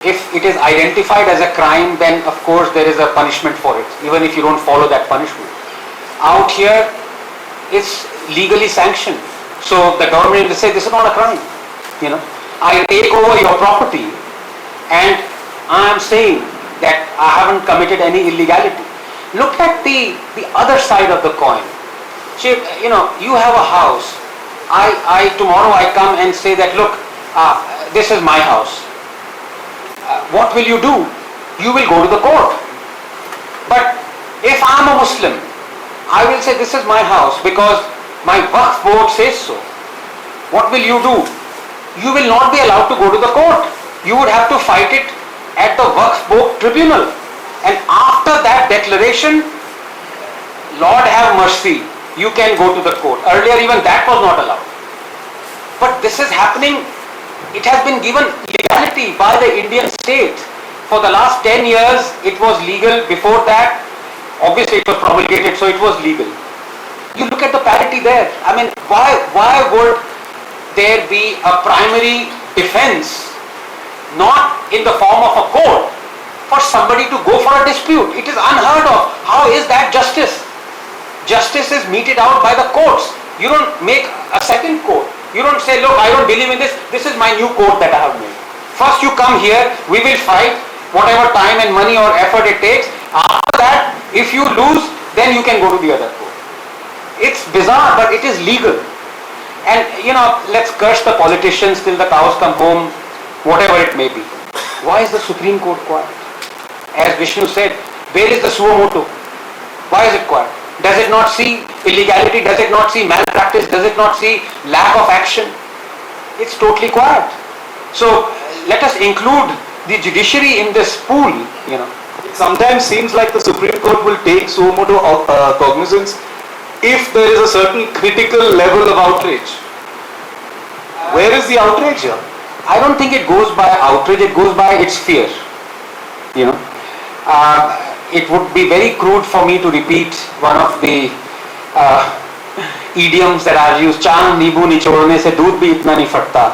If it is identified as a crime, then of course there is a punishment for it, even if you don't follow that punishment. Out here, it's legally sanctioned. So the government will say, this is not a crime. I take over your property and I am saying that I haven't committed any illegality. Look at the other side of the coin. Shiv, you have a house. Tomorrow I come and say that, look, this is my house. What will you do? You will go to the court. But if I am a Muslim, I will say this is my house because my Waqf board says so. What will you do? You will not be allowed to go to the court. You would have to fight it at the Waqf board tribunal. And after that declaration, Lord have mercy, you can go to the court. Earlier even that was not allowed. But this is happening. It has been given legality by the Indian state. For the last 10 years, it was legal. Before that, obviously it was promulgated, so it was legal. You look at the parity there. I mean, why would there be a primary defense, not in the form of a court, for somebody to go for a dispute? It is unheard of. How is that justice? Justice is meted out by the courts. You don't make a second court. You don't say, look, I don't believe in this. This is my new court that I have made. First you come here, we will fight whatever time and money or effort it takes. After that, if you lose, then you can go to the other court. It's bizarre, but it is legal. And let's curse the politicians till the cows come home, whatever it may be. Why is the Supreme Court quiet? As Vishnu said, where is the suo motu? Why is it quiet? Does it not see illegality? Does it not see malpractice? Does it not see lack of action? It's totally quiet. So let us include the judiciary in this pool. It sometimes seems like the Supreme Court will take suo motu cognizance if there is a certain critical level of outrage. Where is the outrage here? I don't think it goes by outrage. It goes by its fear. It would be very crude for me to repeat one of the idioms that I've used. Chand nibu nichodne se doodh bhi itna nahi fatta.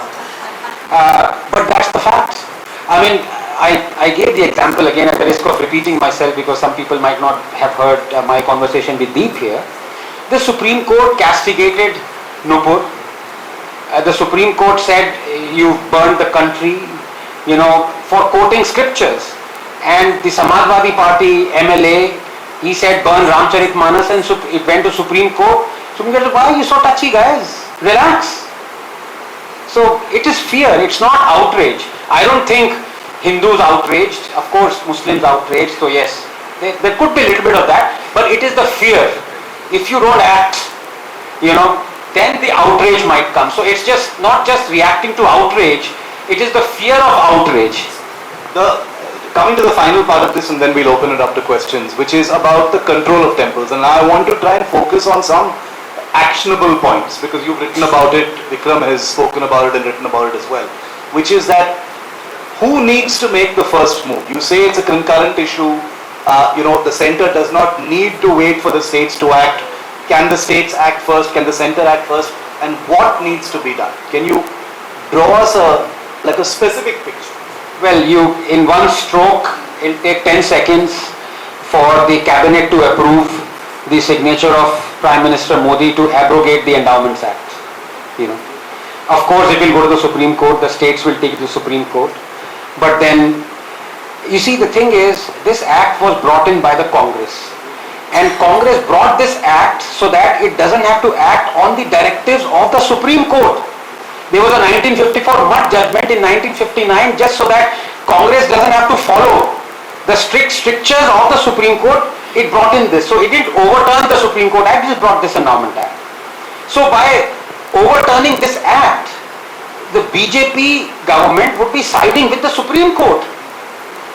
But that's the fact. I mean, I gave the example again at the risk of repeating myself because some people might not have heard my conversation with Deep here. The Supreme Court castigated Nupur. The Supreme Court said you burned the country, for quoting scriptures. And the Samajwadi Party MLA, he said burn Ramcharitmanas, and it went to Supreme Court. Supreme Court said, why are you so touchy, guys? Relax. So it is fear, it's not outrage. I don't think Hindus outraged, of course Muslims outraged, so yes, there could be a little bit of that, but it is the fear. If you don't act, then the outrage might come. So it's just not just reacting to outrage, it is the fear of outrage. Coming to the final part of this, and then we'll open it up to questions, which is about the control of temples. And I want to try and focus on some actionable points, because you've written about it, Vikram has spoken about it and written about it as well, which is that who needs to make the first move? You say it's a concurrent issue. The center does not need to wait for the states to act. Can the states act first? Can the center act first? And what needs to be done? Can you draw us a specific picture? Well, in one stroke, it'll take 10 seconds for the cabinet to approve the signature of Prime Minister Modi to abrogate the Endowments Act. Of course, it will go to the Supreme Court. The states will take it to the Supreme Court. But then, you see, the thing is, this act was brought in by the Congress. And Congress brought this act so that it doesn't have to act on the directives of the Supreme Court. There was a 1954 Mutt judgment in 1959 just so that Congress doesn't have to follow the strict strictures of the Supreme Court. It brought in this. So it didn't overturn the Supreme Court Act, it just brought this Endowment Act. So by overturning this act, the BJP government would be siding with the Supreme Court.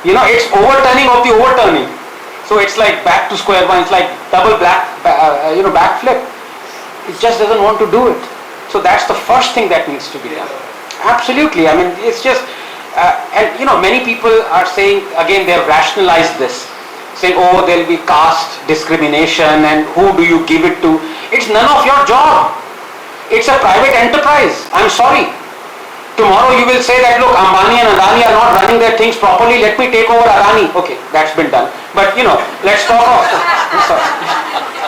It's overturning of the overturning. So it's like back to square one. It's like double backflip. It just doesn't want to do it. So that's the first thing that needs to be done. Absolutely. I mean, it's just, many people are saying, again, they have rationalized this, saying, oh, there'll be caste discrimination and who do you give it to? It's none of your job. It's a private enterprise. I'm sorry. Tomorrow you will say that, look, Ambani and Adani are not running their things properly, let me take over Adani. Okay, that's been done. But, let's talk of... Sorry.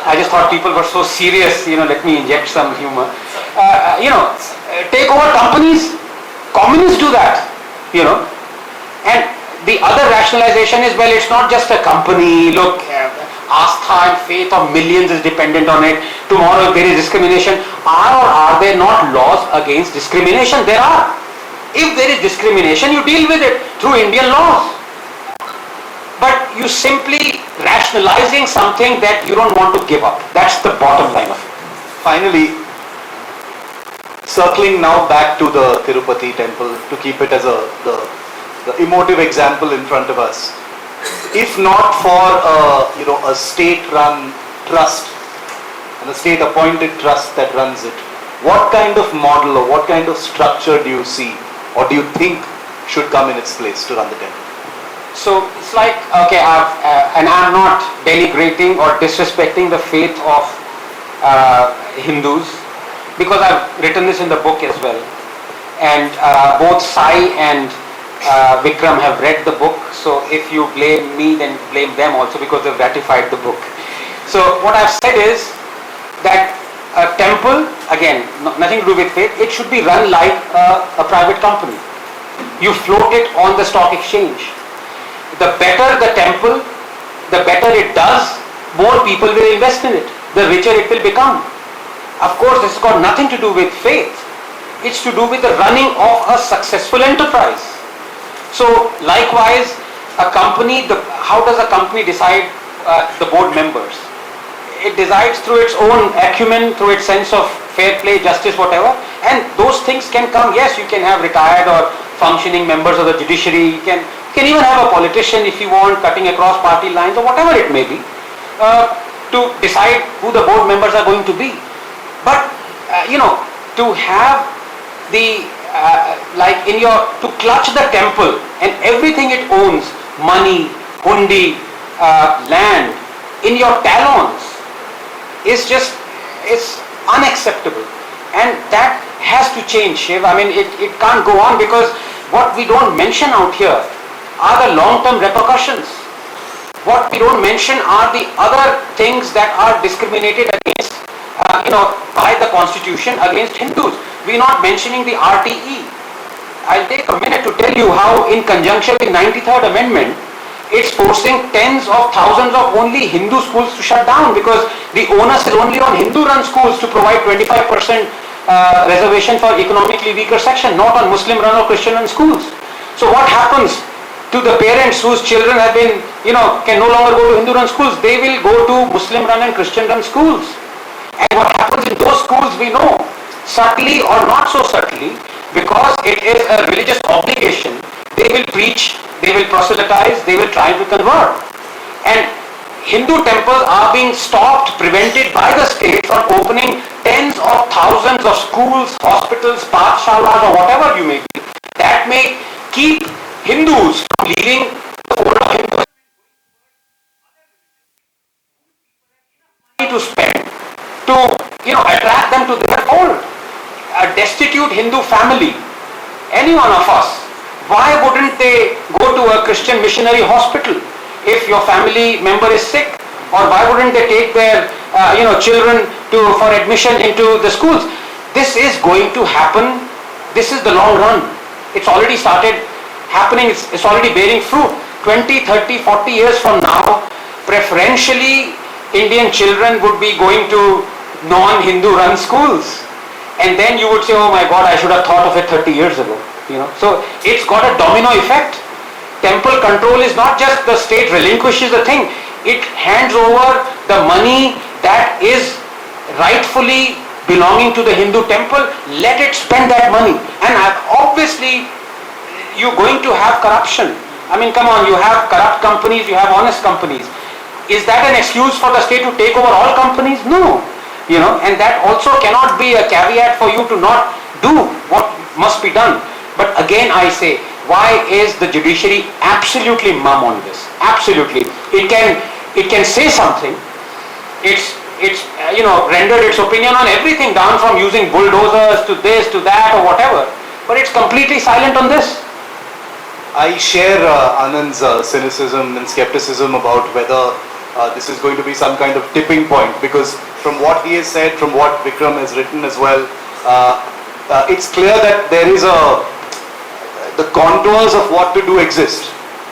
I just thought people were so serious, let me inject some humor. Take over companies. Communists do that, And the other rationalization is, well, it's not just a company. Look, Astha and faith of millions is dependent on it. Tomorrow if there is discrimination, are there not laws against discrimination? There are. If there is discrimination, you deal with it through Indian laws. But you simply rationalizing something that you don't want to give up. That's the bottom line of it. Finally, circling now back to the Tirupati temple to keep it as the emotive example in front of us. If not for a state-run trust and a state-appointed trust that runs it, what kind of model or what kind of structure do you see or do you think should come in its place to run the temple? So it's like, okay, and I'm not denigrating or disrespecting the faith of Hindus, because I've written this in the book as well. And both Sai and Vikram have read the book, so if you blame me, then blame them also, because they've ratified the book. So what I've said is that a temple, again, nothing to do with faith, it should be run like a private company. You float it on the stock exchange. The better the temple, the better it does, more people will invest in it, the richer it will become. Of course, this has got nothing to do with faith. It's to do with the running of a successful enterprise. So, likewise, a company, how does a company decide the board members? It decides through its own acumen, through its sense of fair play, justice, whatever. And those things can come. Yes, you can have retired or functioning members of the judiciary. You can even have a politician, if you want, cutting across party lines or whatever it may be, to decide who the board members are going to be. But, to have the, to clutch the temple and everything it owns, money, hundi, land, in your talons, is it's unacceptable. And that has to change, Shiv. I mean, it can't go on, because what we don't mention out here are the long-term repercussions. What we don't mention are the other things that are discriminated against, by the constitution against Hindus. We're not mentioning the RTE. I'll take a minute to tell you how, in conjunction with 93rd Amendment, it's forcing tens of thousands of only Hindu schools to shut down, because the onus is only on Hindu-run schools to provide 25% reservation for economically weaker section, not on Muslim-run or Christian-run schools. So what happens to the parents whose children have been, can no longer go to Hindu-run schools? They will go to Muslim-run and Christian-run schools. And what happens in those schools, we know, subtly or not so subtly, because it is a religious obligation, they will preach, they will proselytize, they will try to convert. And Hindu temples are being stopped, prevented by the state from opening tens of thousands of schools, hospitals, pathshalas, or whatever you may be, that may keep Hindus from leaving the fold of Hindus. To spend to attract them to their fold. A destitute Hindu family, any one of us, why wouldn't they go to a Christian missionary hospital if your family member is sick? Or why wouldn't they take their children for admission into the schools? This is going to happen. This is the long run. It's already started happening. It's already bearing fruit. 20, 30, 40 years from now, preferentially Indian children would be going to non-Hindu run schools. And then you would say, oh my God, I should have thought of it 30 years ago. So it's got a domino effect. Temple control is not just the state relinquishes the thing. It hands over the money that is rightfully belonging to the Hindu temple. Let it spend that money. And obviously, you're going to have corruption. I mean, come on, you have corrupt companies, you have honest companies. Is that an excuse for the state to take over all companies? No. And that also cannot be a caveat for you to not do what must be done. But again, I say, why is the judiciary absolutely mum on this? Absolutely. It can say something. It's rendered its opinion on everything, down from using bulldozers to this, to that, or whatever. But it's completely silent on this. I share Anand's cynicism and skepticism about whether this is going to be some kind of tipping point, because from what he has said, from what Vikram has written as well, it's clear that there is the contours of what to do exist.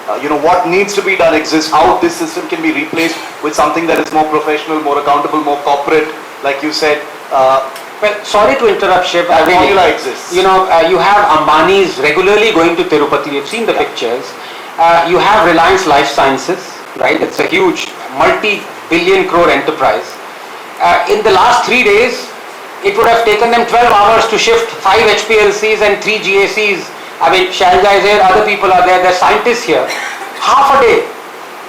What needs to be done exists, how this system can be replaced with something that is more professional, more accountable, more corporate, like you said. Well, sorry to interrupt, Shiv. That formula exists. You have Ambani's regularly going to Tirupati. You've seen the pictures. You have Reliance Life Sciences, right? It's a huge multi-billion crore enterprise. In the last 3 days, it would have taken them 12 hours to shift 5 HPLCs and 3 GACs. I mean, Shalja is here, other people are there, there are scientists here. Half a day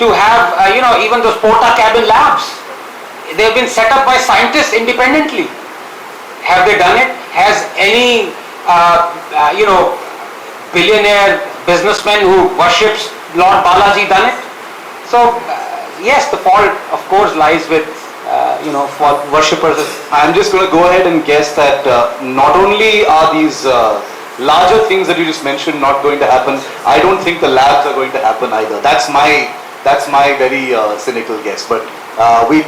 to have, even those porta cabin labs. They've been set up by scientists independently. Have they done it? Has any, billionaire businessman who worships Lord Balaji done it? So, yes, the fault, of course, lies with, for worshippers. I'm just going to go ahead and guess that not only are these larger things that you just mentioned not going to happen, I don't think the labs are going to happen either. That's my very cynical guess. But we'd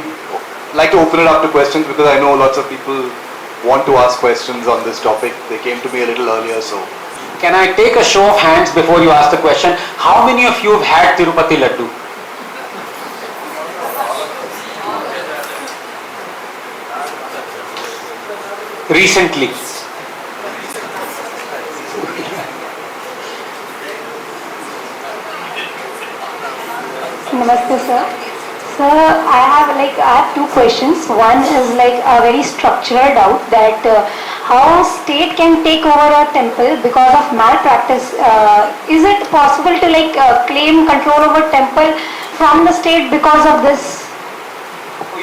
like to open it up to questions, because I know lots of people want to ask questions on this topic. They came to me a little earlier, so. Can I take a show of hands before you ask the question? How many of you have had Tirupati Laddu? Recently. Namaste, sir. Sir, I have 2 questions. One is a very structural doubt that how state can take over a temple because of malpractice. Is it possible to claim control over temple from the state because of this?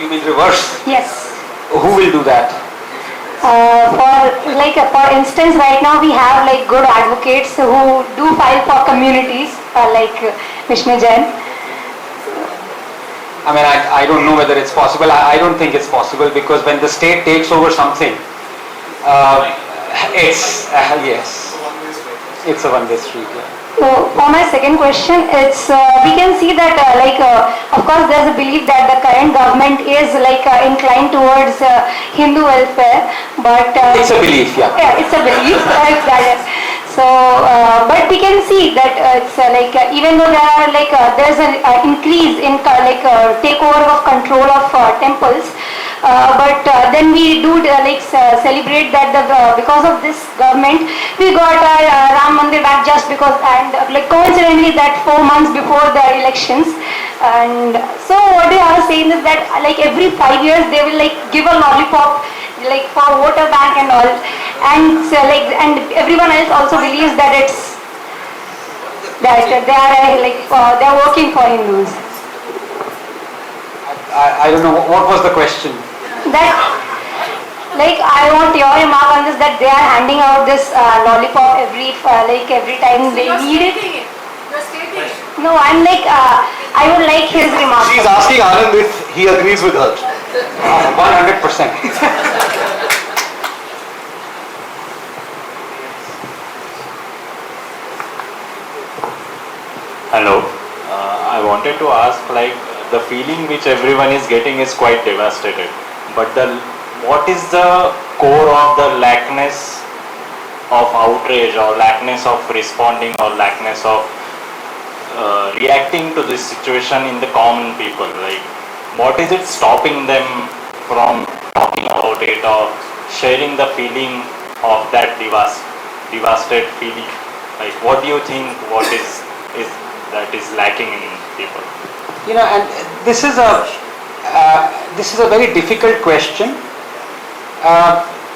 You mean reverse? Yes. Who will do that? For instance, right now we have good advocates who do file for communities like Vishnu Jain. I mean, I don't know whether it's possible. I don't think it's possible, because when the state takes over something, yes, it's a one-way street. Yeah. So for my second question, it's we can see that of course there's a belief that the current government is inclined towards Hindu welfare, but it's a belief, yeah. Yeah, it's a belief. So, but we can see that it's even though there's an increase in takeover of control of temples, but then we do celebrate that because of this government we got our Ram Mandir back just because, and coincidentally that 4 months before the elections. And so what they are saying is that every 5 years they will give a lollipop for voter bank and all, and and everyone else also believes that it's that they are they are working for Hindus. I don't know, what was the question? That I want your remark on this, that they are handing out this lollipop every time they need it. You're stating it. No, I'm I would like his remark. She's asking Anand if he agrees with her. 100%. Hello. I wanted to ask, the feeling which everyone is getting is quite devastated. But what is the core of the lackness of outrage, or lackness of responding, or lackness of reacting to this situation in the common people? What is it stopping them from talking about it, or sharing the feeling of that devastated feeling? What do you think? What is that is lacking in people? And this is a very difficult question,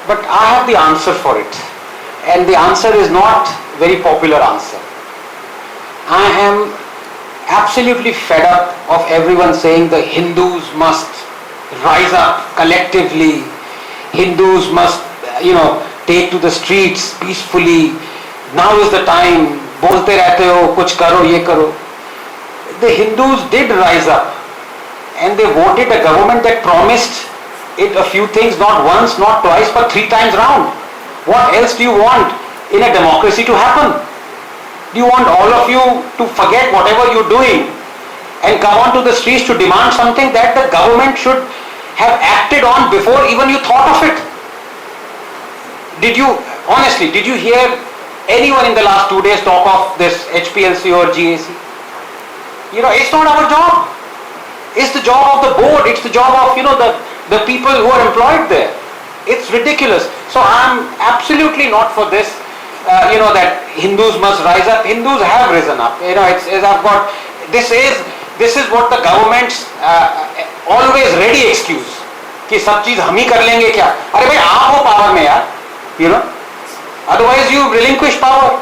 but I have the answer for it, and the answer is not very popular answer. I am absolutely fed up of everyone saying the Hindus must rise up collectively, Hindus must take to the streets peacefully, now is the time, bolte rehte ho, kuch karo, ye karo. The Hindus did rise up, and they voted a government that promised it a few things, not once, not twice, but 3 times round. What else do you want? in a democracy to happen? Do you want all of you to forget whatever you're doing and come onto the streets to demand something that the government should have acted on before even you thought of it? Honestly, did you hear anyone in the last 2 days talk of this HPLC or GAC? It's not our job. It's the job of the board. It's the job of, the people who are employed there. It's ridiculous. So I'm absolutely not for this, that Hindus must rise up. Hindus have risen up. This is what the government's always ready excuse. कि सब चीज हम ही कर लेंगे क्या? अरे भाई आप हो पावर में यार, Otherwise you relinquish power.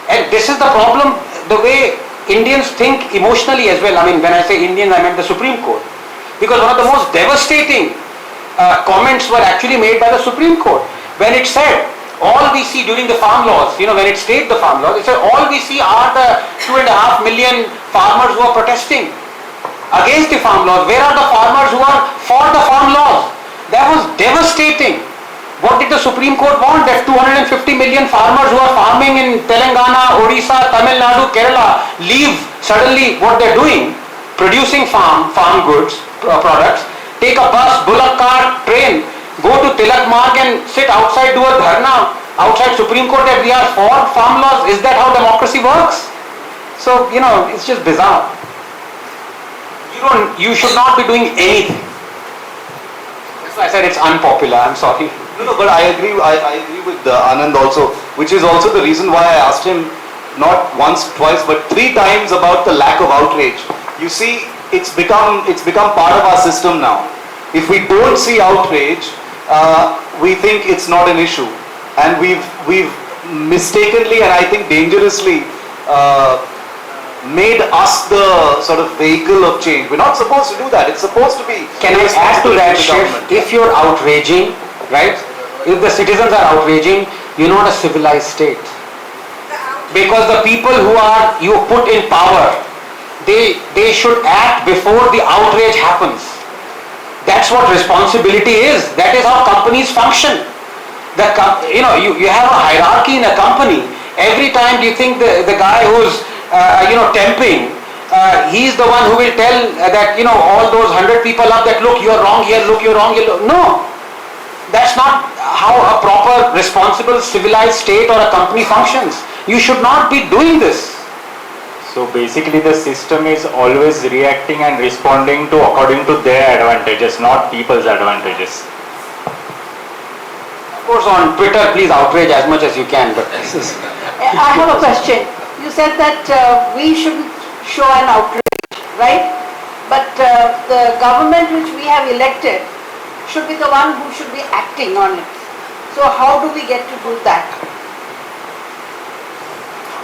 And this is the problem, the way Indians think emotionally as well. I mean, when I say Indians, I meant the Supreme Court. Because one of the most devastating comments were actually made by the Supreme Court. When it said, all we see during the farm laws, when it stayed the farm laws, it said all we see are the 2.5 million farmers who are protesting against the farm laws. Where are the farmers who are for the farm laws? That was devastating. What did the Supreme Court want? That 250 million farmers who are farming in Telangana, Odisha, Tamil Nadu, Kerala leave suddenly what they're doing, producing farm goods, products, take a bus, bullock cart, train, go to Tilak Marg and sit outside, do a dharna outside Supreme Court that we are for farm laws. Is that how democracy works? So, it's just bizarre. You should not be doing anything. That's why I said it's unpopular. I'm sorry. No, but I agree with Anand also, which is also the reason why I asked him not once, twice, but 3 times about the lack of outrage. You see, it's become part of our system now. If we don't see outrage, we think it's not an issue, and we've mistakenly and I think dangerously made us the sort of vehicle of change. We're not supposed to do that. It's supposed to be. Can I add to that, Shiv? If you're outraging, right? If the citizens are outraging, you're not a civilized state. Because the people who you put in power, they should act before the outrage happens. That's what responsibility is. That is how companies function. You have a hierarchy in a company. Every time you think the guy who's temping, he's the one who will tell that all those 100 people up that look, you're wrong here, look, you're wrong here. No. That's not how a proper, responsible, civilized state or a company functions. You should not be doing this. So basically the system is always reacting and responding to according to their advantages, not people's advantages. Of course, on Twitter, please outrage as much as you can. But I have a question. You said that we shouldn't show an outrage, right? But the government which we have elected should be the one who should be acting on it. So how do we get to do that?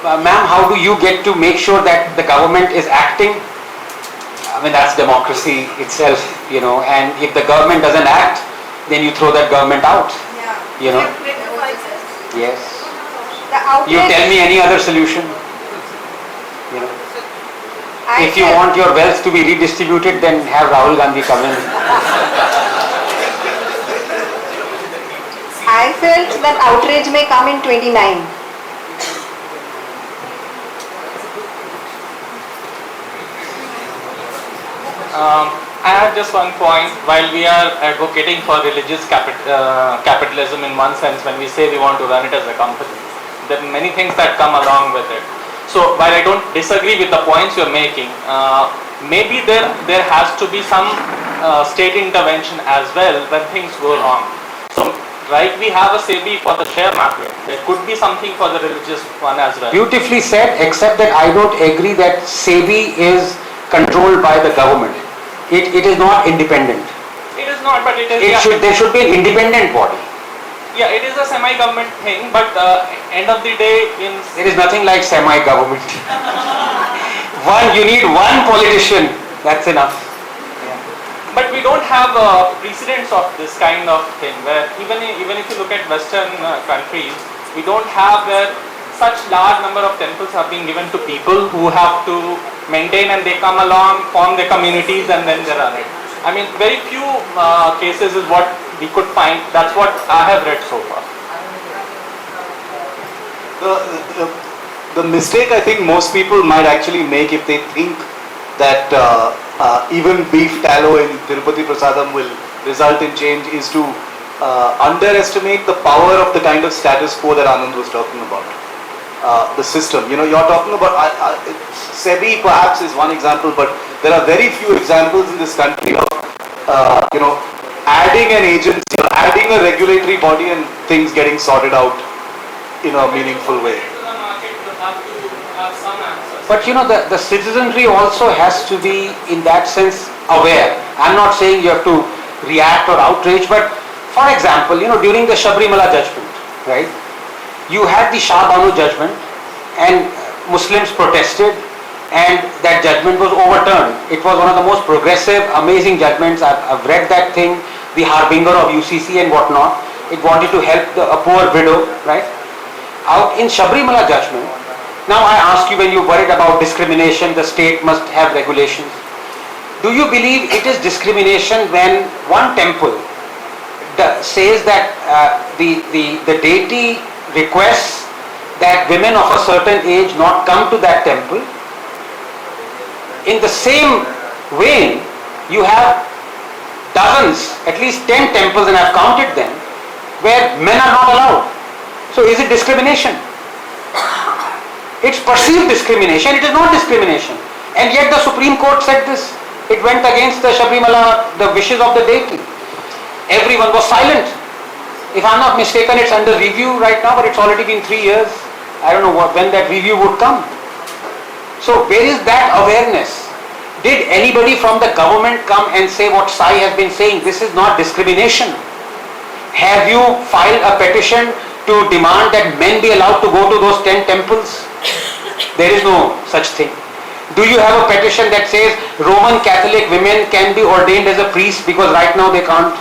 Ma'am, how do you get to make sure that the government is acting? I mean, that's democracy itself, and if the government doesn't act, then you throw that government out. Yeah. Yes. The outrage, You tell me any other solution. If you want your wealth to be redistributed, then have Rahul Gandhi come in. I felt that outrage may come in 29. I have just one point. While we are advocating for religious capitalism in one sense, when we say we want to run it as a company, there are many things that come along with it. So while I don't disagree with the points you're making, maybe there has to be some state intervention as well when things go wrong. So we have a SEBI for the share market. There could be something for the religious one as well. Beautifully said, except that I don't agree that SEBI is controlled by the government. It is not independent. It is not, but it is. There should be an independent body. Yeah, it is a semi-government thing, but end of the day, There is nothing like semi-government. You need one politician. That's enough. But we don't have precedents of this kind of thing, where even if you look at Western countries, we don't have where such large number of temples have been given to people who have to maintain, and they come along, form their communities, and then they run it. I mean, very few cases is what we could find. That's what I have read so far. The mistake I think most people might actually make if they think that even beef tallow in Tirupati Prasadam will result in change is to underestimate the power of the kind of status quo that Anand was talking about. The system, you know, you're talking about, SEBI perhaps is one example, but there are very few examples in this country of, you know, adding an agency, adding a regulatory body and things getting sorted out in a meaningful way. But you know, the citizenry also has to be, in that sense, aware. I'm not saying you have to react or outrage, but for example, you know, during the Sabrimala judgment, right, you had the Shah Banu judgment and Muslims protested and that judgment was overturned. It was one of the most progressive, amazing judgments. I've read that thing, the harbinger of UCC and whatnot. It wanted to help a poor widow, right? Out in Sabrimala judgment. Now I ask you, when you're worried about discrimination, the state must have regulations. Do you believe it is discrimination when one temple says that the deity requests that women of a certain age not come to that temple? In the same vein, you have dozens, at least 10 temples, and I've counted them, where men are not allowed. So is it discrimination? It's perceived discrimination, it is not discrimination. And yet the Supreme Court said this. It went against the Sabrimala, the wishes of the deity. Everyone was silent. If I'm not mistaken, it's under review right now, but it's already been 3 years. I don't know when that review would come. So where is that awareness? Did anybody from the government come and say what Sai has been saying? This is not discrimination. Have you filed a petition to demand that men be allowed to go to those 10 temples? There is no such thing. Do you have a petition that says Roman Catholic women can be ordained as a priest because right now they can't?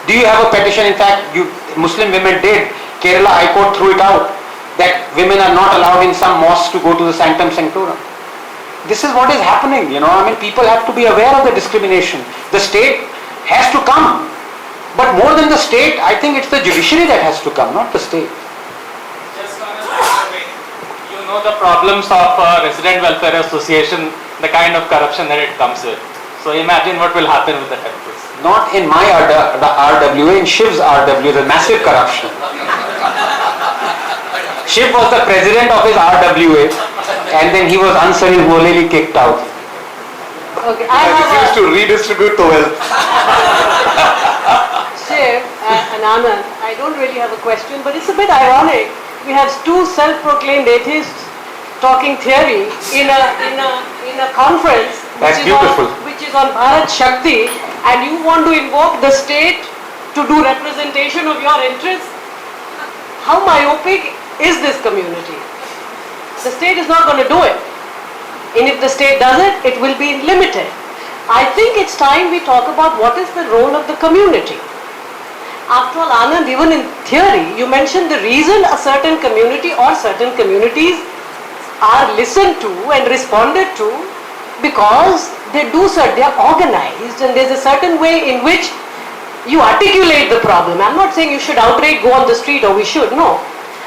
Do you have a petition, in fact, Muslim women did, Kerala High Court threw it out, that women are not allowed in some mosques to go to the sanctum sanctorum? This is what is happening, you know. I mean, people have to be aware of the discrimination. The state has to come. But more than the state, I think it's the judiciary that has to come, not the state. Just on another way, you know the problems of a resident welfare association, the kind of corruption that it comes with. So imagine what will happen with the temples. Not in my RWA, in Shiv's RWA, the massive corruption. Shiv was the president of his RWA and then he was unceremoniously kicked out. Okay, I refuse to redistribute the wealth. Shiv and Anand, I don't really have a question, but it's a bit ironic. We have two self-proclaimed atheists talking theory in a conference That's beautiful. which is on Bharat Shakti, and you want to invoke the state to do representation of your interests? How myopic is this community? The state is not going to do it. And if the state does it, it will be limited. I think it's time we talk about what is the role of the community. After all, Anand, even in theory, you mentioned the reason a certain community or certain communities are listened to and responded to because they are organized and there's a certain way in which you articulate the problem. I'm not saying you should outright go on the street, or we should, no.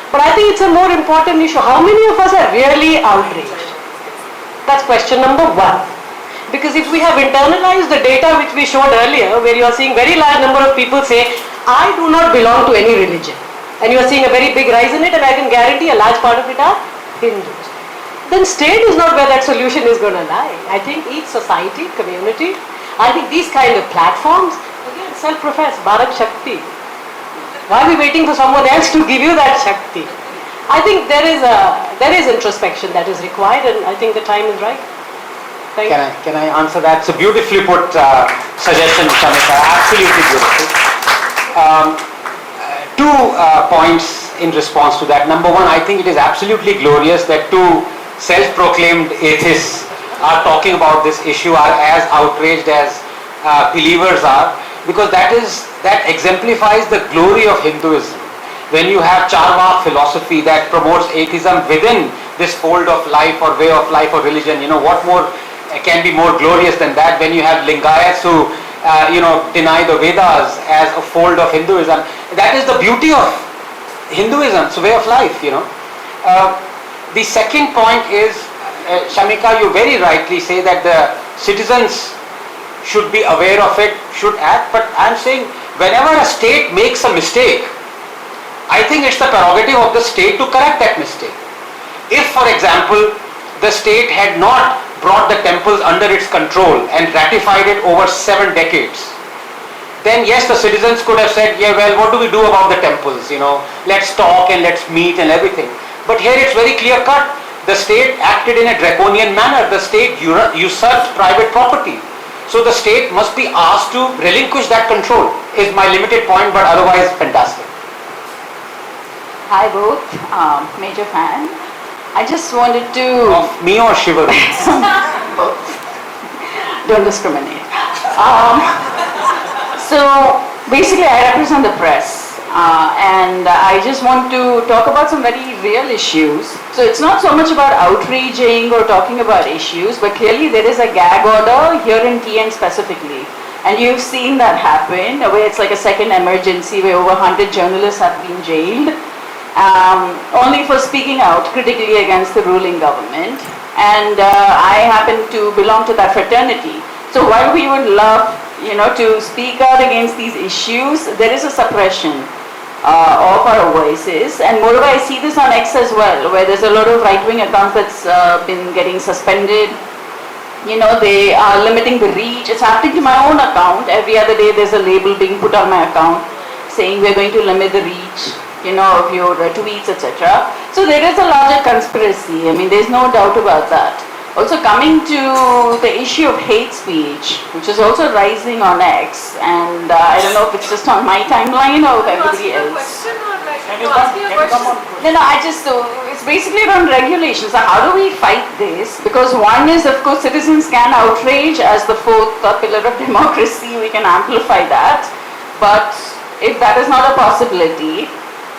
But I think it's a more important issue. How many of us are really outraged? That's question number one. Because if we have internalized the data which we showed earlier, where you are seeing very large number of people say, I do not belong to any religion. And you are seeing a very big rise in it, and I can guarantee a large part of it are Hindus. Then state is not where that solution is going to lie. I think each society, community, I think these kind of platforms, again, self-professed, Bharat Shakti. Why are we waiting for someone else to give you that Shakti? I think there is introspection that is required, and I think the time is right. Thank you. Can I answer that? It's a beautifully put suggestion, Shamika. Absolutely beautiful. Two points in response to that. Number one, I think it is absolutely glorious that two self-proclaimed atheists are talking about this issue, are as outraged as believers are, because that exemplifies the glory of Hinduism. When you have Charvak philosophy that promotes atheism within this fold of life or way of life or religion, you know, what more can be more glorious than that? When you have Lingayats who deny the Vedas as a fold of Hinduism, that is the beauty of Hinduism. It's a way of life, you know. The second point is, Shamika, you very rightly say that the citizens should be aware of it, should act, but I'm saying whenever a state makes a mistake, I think it's the prerogative of the state to correct that mistake. If, for example, the state had not brought the temples under its control and ratified it over 7 decades, then yes, the citizens could have said, yeah, well, what do we do about the temples, let's talk and let's meet and everything. But here it's very clear cut. The state acted in a draconian manner. The state usurped private property. So the state must be asked to relinquish that control, is my limited point, but otherwise fantastic. Hi both, major fan. I just wanted to... Of me or Shiv Aroor? Don't discriminate. So basically I represent the press and I just want to talk about some very real issues. So it's not so much about outraging or talking about issues, but clearly there is a gag order here in TN specifically. And you've seen that happen, where it's like a second emergency where over 100 journalists have been jailed. Only for speaking out critically against the ruling government, and I happen to belong to that fraternity. So while we would love, to speak out against these issues, there is a suppression of our voices, and moreover I see this on X as well, where there's a lot of right-wing accounts that's been getting suspended. They are limiting the reach. It's happening to my own account. Every other day there's a label being put on my account saying we're going to limit the reach of your tweets, etc. So there is a larger conspiracy. There's no doubt about that. Also coming to the issue of hate speech, which is also rising on X, and I don't know if it's just on my timeline or everybody else. It's basically around regulations. So how do we fight this? Because one is, of course, citizens can outrage as the fourth pillar of democracy. We can amplify that. But if that is not a possibility,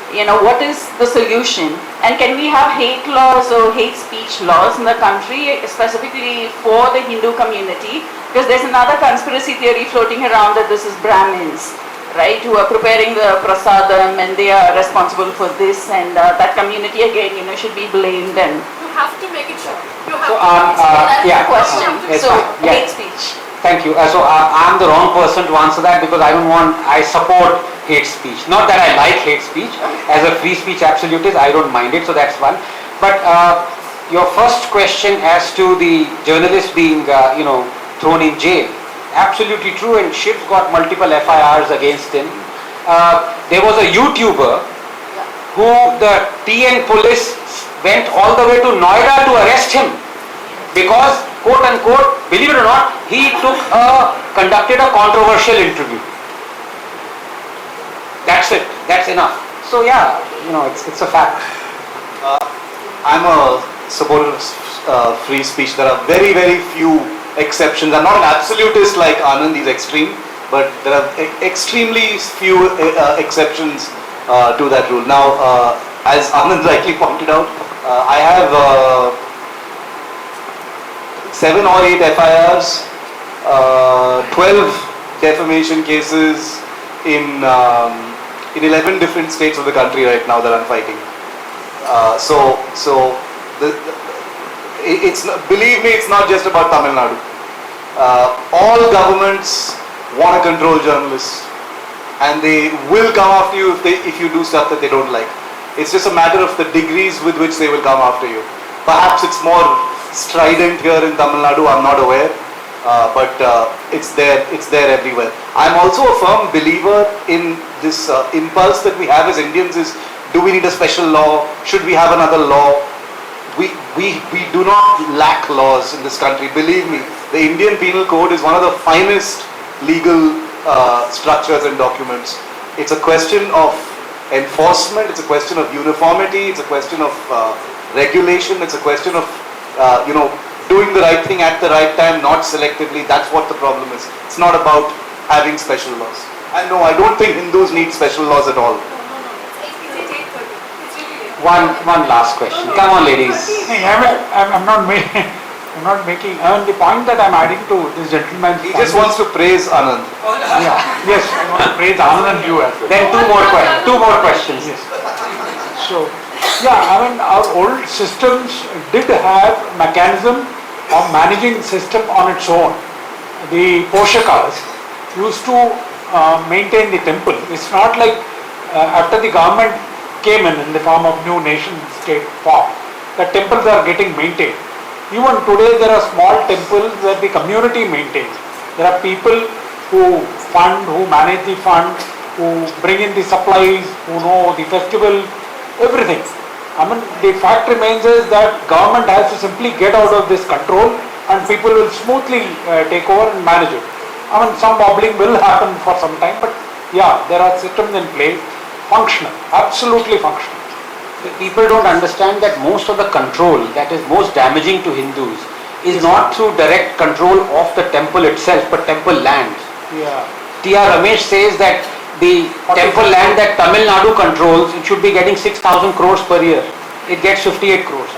what is the solution? And can we have hate laws or hate speech laws in the country, specifically for the Hindu community? Because there's another conspiracy theory floating around that this is Brahmins, right, who are preparing the prasadam and they are responsible for this, and that community again, should be blamed. And you have to make it sure. You have So, to. yeah. question. Yes, So yeah. hate speech. Thank you. So I'm the wrong person to answer that, because I support hate speech. Not that I like hate speech. As a free speech absolutist, I don't mind it, so that's one. But your first question as to the journalist being, thrown in jail, absolutely true, and Shiv's got multiple FIRs against him. There was a YouTuber who the TN police went all the way to Noida to arrest him because, quote unquote, believe it or not, he conducted a controversial interview. That's it. That's enough. So yeah, it's a fact. I'm a supporter of free speech. There are very, very few exceptions. I'm not an absolutist like Anand, he's extreme, but there are extremely few exceptions to that rule. Now, as Anand rightly pointed out, I have 7 or 8 FIRs, 12 defamation cases in 11 different states of the country right now that I'm fighting. Believe me, it's not just about Tamil Nadu. All governments want to control journalists, and they will come after you if you do stuff that they don't like. It's just a matter of the degrees with which they will come after you. Perhaps it's more strident here in Tamil Nadu, I'm not aware, but it's there everywhere. I'm also a firm believer in this impulse that we have as Indians is, do we need a special law? Should we have another law? We do not lack laws in this country. Believe me, the Indian Penal Code is one of the finest legal structures and documents. It's a question of enforcement, it's a question of uniformity, it's a question of regulation, it's a question of doing the right thing at the right time, not selectively. That's what the problem is. It's not about having special laws. And no, I don't think Hindus need special laws at all. One last question. Come on, ladies. I'm not making. The point that I'm adding to this gentleman's. He just wants to praise Anand. Yeah. Yes, I want to praise Anand and you as well. Then two more questions. Yes. So, Yeah, I mean, our old systems did have mechanism of managing system on its own. The Poshakas used to maintain the temple. It's not like after the government came in the form of new nation state form, the temples are getting maintained. Even today there are small temples that the community maintains. There are people who fund, who manage the fund, who bring in the supplies, who know the festival, everything. I mean, the fact remains is that government has to simply get out of this control and people will smoothly take over and manage it. I mean, some wobbling will happen for some time, but yeah, there are systems in place, functional, absolutely functional. The people don't understand that most of the control that is most damaging to Hindus is not through direct control of the temple itself, but temple land. Yeah. T.R. Ramesh says that the temple land that Tamil Nadu controls, it should be getting 6,000 crores per year. It gets 58 crores.